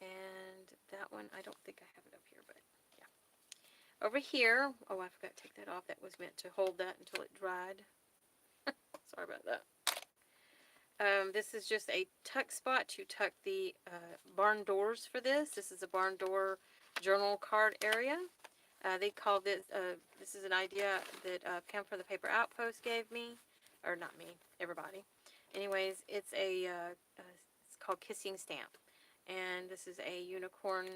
And that one, I don't think I have it up here, but yeah. Over here, oh, I forgot to take that off. That was meant to hold that until it dried. Sorry about that. This is just a tuck spot to tuck the barn doors for this. This is a barn door journal card area. They call this is an idea that Pam from the Paper Outpost gave me, or not me, everybody. Anyways, it's called Kissing Stamp. And this is a unicorn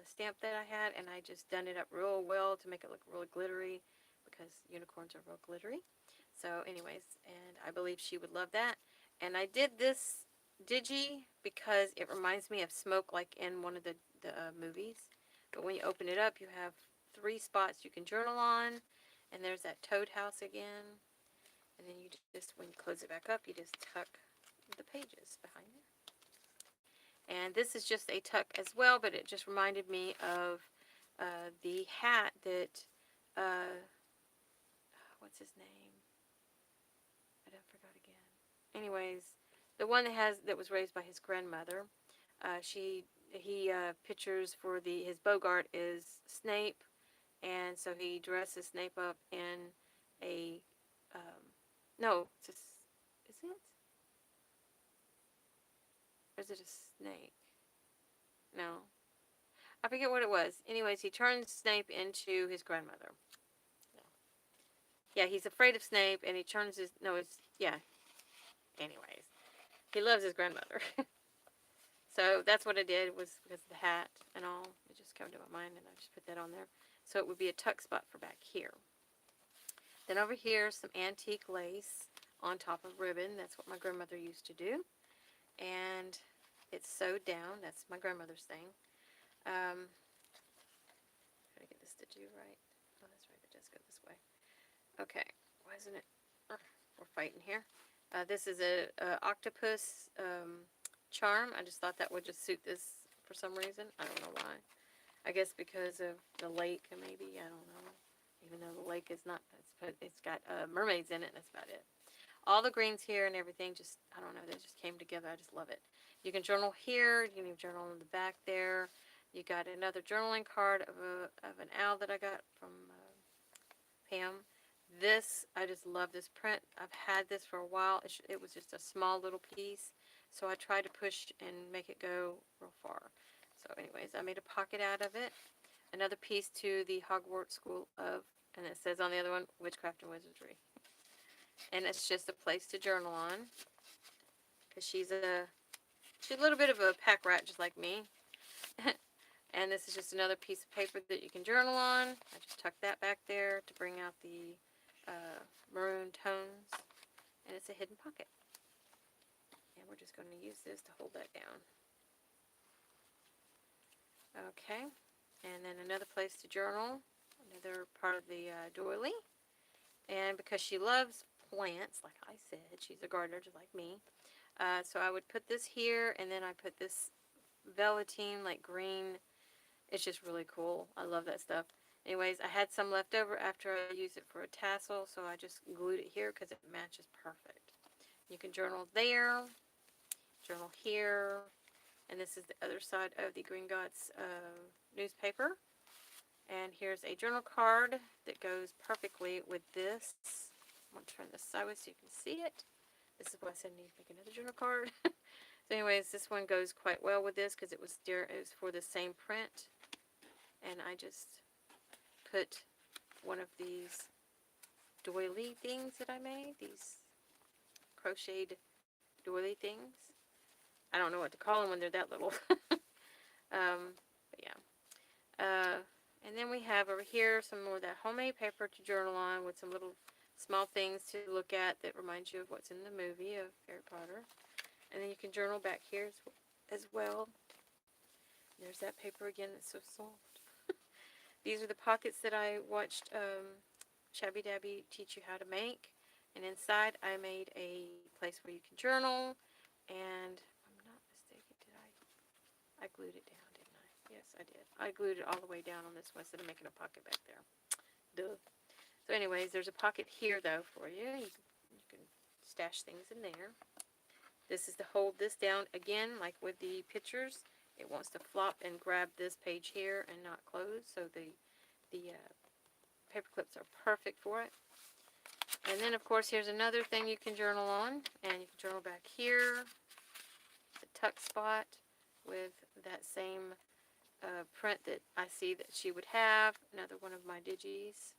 stamp that I had, and I just done it up real well to make it look really glittery, because unicorns are real glittery. So anyways, and I believe she would love that. And I did this digi because it reminds me of smoke, like in one of the movies. But when you open it up, you have 3 spots you can journal on, and there's that toad house again. And then you just, when you close it back up, you just tuck the pages behind there. And this is just a tuck as well, but it just reminded me of the hat that, what's his name? I don't forgot again. Anyways, the one that was raised by his grandmother. He pictures for his Bogart is Snape, and so he dresses Snape up in a no, is it? Or is it a snake? No, I forget what it was. Anyways, he turns Snape into his grandmother. Yeah, he's afraid of Snape, and he turns his no, it's yeah. Anyways, he loves his grandmother. So that's what I did, was because of the hat and all. It just came to my mind, and I just put that on there. So it would be a tuck spot for back here. Then over here, some antique lace on top of ribbon. That's what my grandmother used to do. And it's sewed down. That's my grandmother's thing. Try to get this to do right. Oh, that's right. It does go this way. Okay. Why isn't it? We're fighting here. This is a octopus charm. I just thought that would just suit this for some reason. I don't know why. I guess because of the lake, maybe. I don't know. Even though the lake is not, it's got mermaids in it. That's about it. All the greens here and everything, just, I don't know, they just came together. I just love it. You can journal here. You can even journal in the back there. You got another journaling card of an owl that I got from Pam. This, I just love this print. I've had this for a while. It was just a small little piece, so I tried to push and make it go real far. So anyways, I made a pocket out of it. Another piece to the Hogwarts School of, and it says on the other one, Witchcraft and Wizardry. And it's just a place to journal on, because she's a little bit of a pack rat just like me. And this is just another piece of paper that you can journal on. I just tucked that back there to bring out the maroon tones, and it's a hidden pocket. And we're just going to use this to hold that down. Okay, and then another place to journal, another part of the doily. And because she loves plants, like I said, she's a gardener just like me. So I would put this here, and then I put this velveteen, like green. It's just really cool. I love that stuff. Anyways, I had some left over after I used it for a tassel, so I just glued it here because it matches perfect. You can journal there, journal here, and this is the other side of the Gringotts newspaper. And here's a journal card that goes perfectly with this. I'm going to turn this sideways so you can see it. This is why I said I need to make another journal card. So anyways, this one goes quite well with this because it was for the same print. And I just put one of these doily things that I made, these crocheted doily things. I don't know what to call them when they're that little. But yeah. And then we have over here some more of that homemade paper to journal on with some little small things to look at that remind you of what's in the movie of Harry Potter. And then you can journal back here as well. There's that paper again that's so soft. These are the pockets that I watched Shabby Dabby teach you how to make. And inside I made a place where you can journal. And if I'm not mistaken, I glued it down, didn't I? Yes, I did. I glued it all the way down on this one instead of making a pocket back there. Duh. So anyways, there's a pocket here though for you. You can stash things in there. This is to hold this down again, like with the pictures. it wants to flop and grab this page here and not close. So the paper clips are perfect for it. And then, of course, here's another thing you can journal on. And you can journal back here, the tuck spot, with that same print that I see that she would have. Another one of my digis.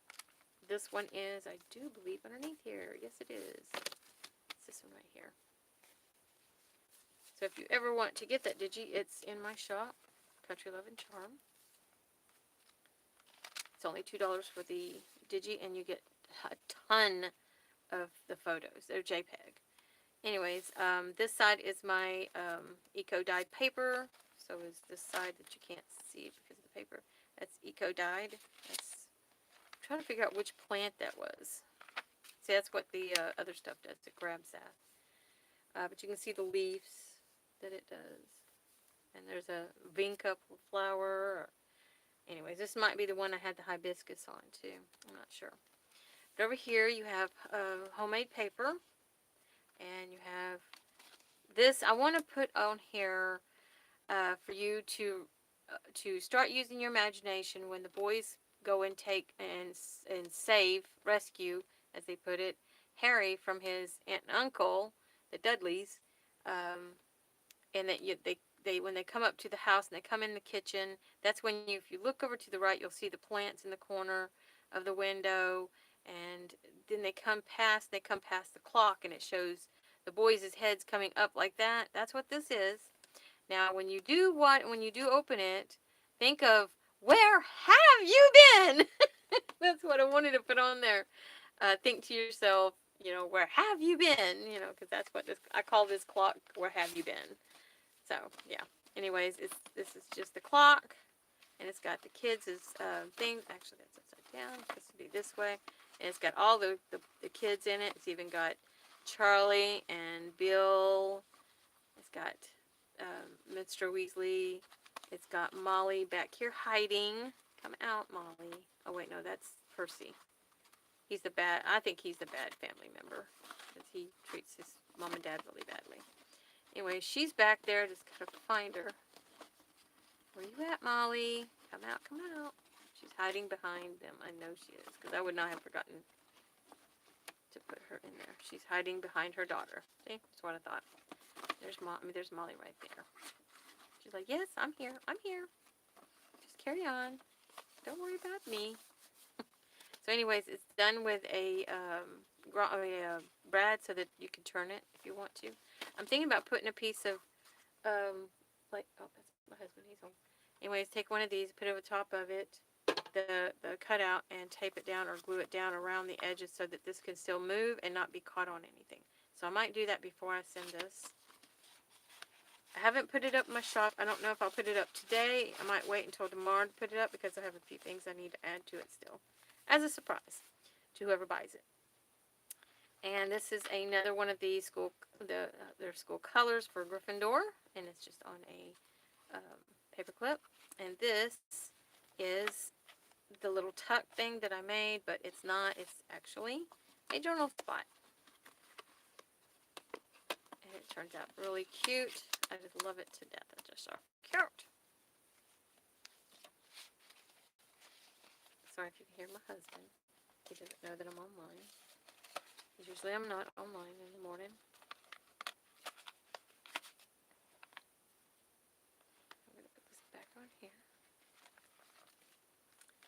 This one is, I do believe, underneath here. Yes, it is. It's this one right here. So if you ever want to get that digi, it's in my shop, CountryLovinCharm. It's only $2 for the digi, and you get a ton of the photos. They're JPEG. Anyways, this side is my eco-dyed paper. So is this side that you can't see because of the paper. That's eco-dyed. That's, I'm trying to figure out which plant that was. See, that's what the other stuff does. It grabs that. But you can see the leaves that it does. And there's a vinca flower. Anyways, this might be the one I had the hibiscus on too. I'm not sure. But over here you have homemade paper. And you have this. I want to put on here for you to start using your imagination when the boys go and take and save, rescue, as they put it, Harry from his aunt and uncle, the Dudleys, and that they when they come up to the house and they come in the kitchen, that's when if you look over to the right, you'll see the plants in the corner of the window, and then they come past the clock, and it shows the boys' heads coming up like that. That's what this is. Now, when you do open it, think of, where have you been? That's what I wanted to put on there. Think to yourself, where have you been? Because that's what I call this clock, where have you been? So, yeah. Anyways, this is just the clock, and it's got the kids' thing. Actually, that's upside down. It's supposed to be this way. And it's got all the kids in it. It's even got Charlie and Bill. It's got Mr. Weasley. It's got Molly back here hiding. Come out, Molly. Oh, wait, no, that's Percy. I think he's the bad family member, because he treats his mom and dad really badly. Anyway, she's back there. Just gotta find her. Where you at, Molly? Come out, come out. She's hiding behind them. I know she is, because I would not have forgotten to put her in there. She's hiding behind her daughter. See? That's what I thought. There's Molly right there. She's like, yes, I'm here. I'm here. Just carry on. Don't worry about me. So anyways, it's done with a brad so that you can turn it if you want to. I'm thinking about putting a piece of, oh, that's my husband. He's home. Anyways, take one of these, put it over top of it, the cutout, and tape it down or glue it down around the edges so that this can still move and not be caught on anything. So I might do that before I send this. I haven't put it up in my shop. I don't know if I'll put it up today. I might wait until tomorrow to put it up because I have a few things I need to add to it still, as a surprise to whoever buys it. And this is another one of the their school colors for Gryffindor, and it's just on a paper clip. And this is the little tuck thing that I made, but it's not. It's actually a journal spot. And it turns out really cute. I just love it to death. It's just so cute. Sorry if you can hear my husband. He doesn't know that I'm online. Because usually I'm not online in the morning. I'm going to put this back on here.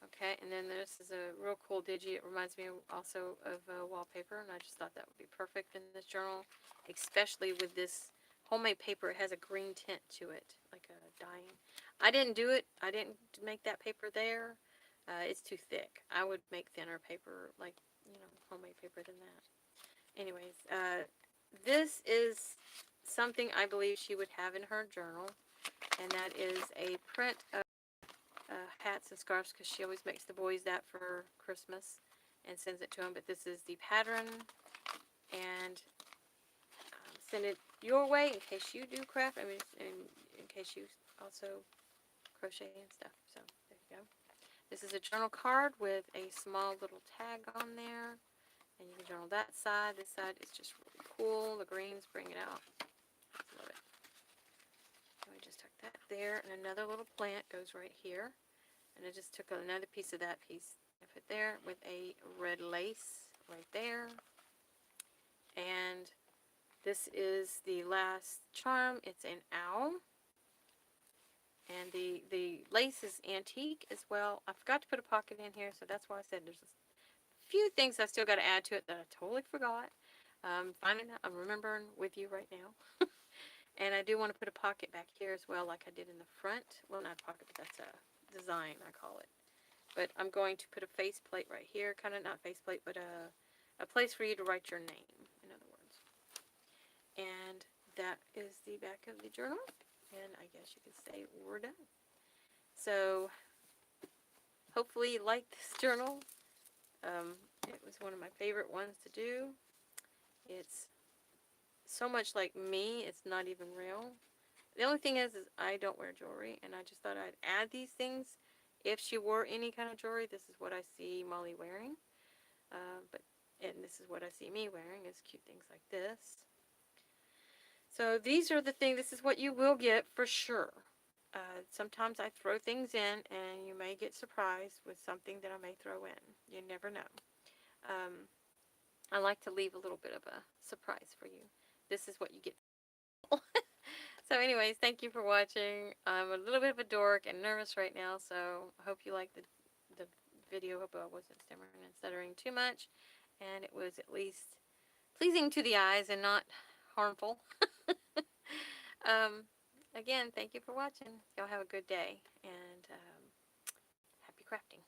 Okay, and then this is a real cool digi. It reminds me also of wallpaper, and I just thought that would be perfect in this journal, especially with this homemade paper. It has a green tint to it, like a dyeing. I didn't do it. I didn't make that paper there. It's too thick. I would make thinner paper, like, homemade paper than that. Anyways, this is something I believe she would have in her journal, and that is a print of hats and scarves, because she always makes the boys that for Christmas and sends it to them. But this is the pattern, and send it your way in case you do craft. I mean, in case you also crochet and stuff. So there you go. This is a journal card with a small little tag on there, and you can journal that side. This side is just really cool. The greens bring it out. Love it. Let me just tuck that. there, and another little plant goes right here. And I just took another piece of that piece and put there with a red lace right there. And this is the last charm. It's an owl. And the lace is antique as well. I forgot to put a pocket in here, so that's why I said there's a few things I still got to add to it that I totally forgot. I'm remembering with you right now. And I do want to put a pocket back here as well, like I did in the front. Well, not a pocket, but that's a design, I call it. But I'm going to put a faceplate right here, kind of not faceplate, but a place for you to write your name, in other words. And that is the back of the journal. And I guess you could say we're done. So hopefully you like this journal. It was one of my favorite ones to do. It's so much like me, it's not even real. The only thing is I don't wear jewelry, and I just thought I'd add these things. If she wore any kind of jewelry, this is what I see Molly wearing. And this is what I see me wearing, is cute things like this. So these are the things, this is what you will get for sure. Sometimes I throw things in, and you may get surprised with something that I may throw in. You never know. I like to leave a little bit of a surprise for you. This is what you get. So anyways, thank you for watching. I'm a little bit of a dork and nervous right now, so I hope you liked the video. Hope I wasn't stammering and stuttering too much, and it was at least pleasing to the eyes and not harmful. um, Again, thank you for watching. Y'all have a good day, and happy crafting.